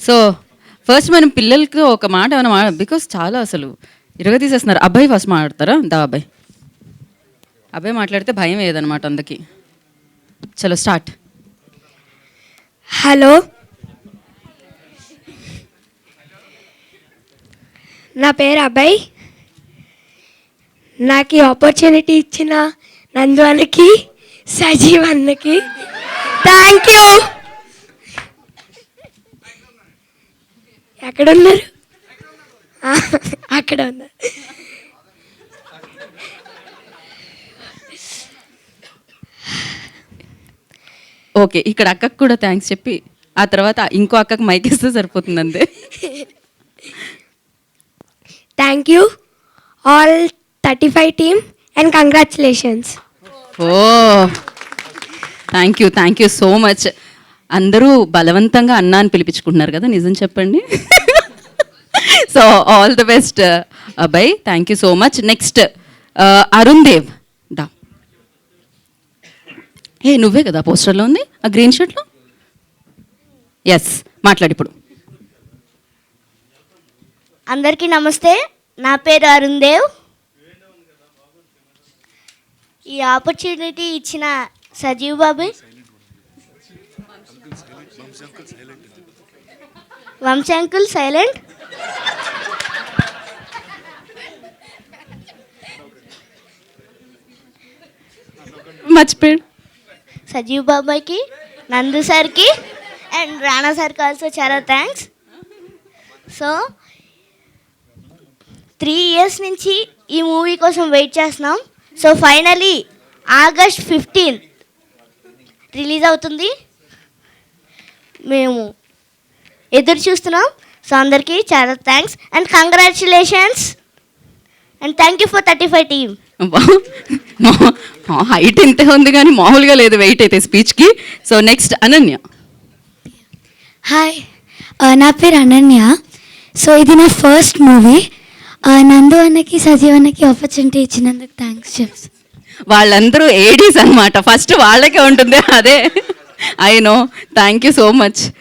So first మనం పిల్లలకి ఒక మాట ఏమైనా బికాస్ చాలా అసలు తీసేస్తున్నారు. అబ్బాయి ఫస్ట్ మాట్లాడతారా? అబ్బాయి మాట్లాడితే భయం ఏదనమాట అందరికి. చలో స్టార్ట్. హలో, నా పేరు అభయ్. నాకు ఈ ఆపర్చునిటీ ఇచ్చిన నందు అన్నకి, సజీవ్ అన్నకి థ్యాంక్ యూ. ఎక్కడున్నారు? అక్కడ ఉన్నారు. ఓకే, ఇక్కడ అక్కకు కూడా థ్యాంక్స్ చెప్పి ఆ తర్వాత ఇంకో అక్కకు మైక్ ఇస్తే సరిపోతుంది అంతే. Thank you all 35 team and congratulations. Oh thank you so much. అందరూ బలవంతంగా అన్న అని పిలిపించుకుంటున్నారు కదా, నిజం చెప్పండి. సో ఆల్ ద బెస్ట్ అబ్బాయి, thank you so much. Next Arun Dev దా. నువ్వే కదా పోస్టర్లో ఉంది ఆ గ్రీన్ షర్ట్లో? ఎస్, మాట్లాడి ఇప్పుడు. అందరికీ నమస్తే, నా పేరు అరుణ్ దేవ్. ఈ ఆపర్చునిటీ ఇచ్చిన సజీవ్ బాబాయ్, వంశీ అంకుల్ సైలెంట్, మర్చిపోయాడు, సజీవ్ బాబాయ్కి, నందు సార్కి అండ్ రాణా సార్కి ఆల్సో చాలా థ్యాంక్స్. సో 3 years నుంచి ఈ మూవీ కోసం వెయిట్ చేస్తున్నాం. So finally August 15th release అవుతుంది. మేము ఎదురు చూస్తున్నాం. సో అందరికీ చాలా thanks and congratulations and thank you for 35 team. Height ఇంతే ఉంది కానీ మామూలుగా లేదు వెయిట్ అయితే స్పీచ్కి. So next Ananya. హాయ్, నా పేరు అనన్య. సో ఇది నా ఫస్ట్ మూవీ. నందు అన్నకి, సజీవ్ అన్నకి ఆపర్చునిటీ ఇచ్చినందుకు థ్యాంక్స్ చెప్తాను. వాళ్ళందరూ ఏడీస్ అనమాట, ఫస్ట్ వాళ్ళకే ఉంటుంది అదే. I know, thank you so much.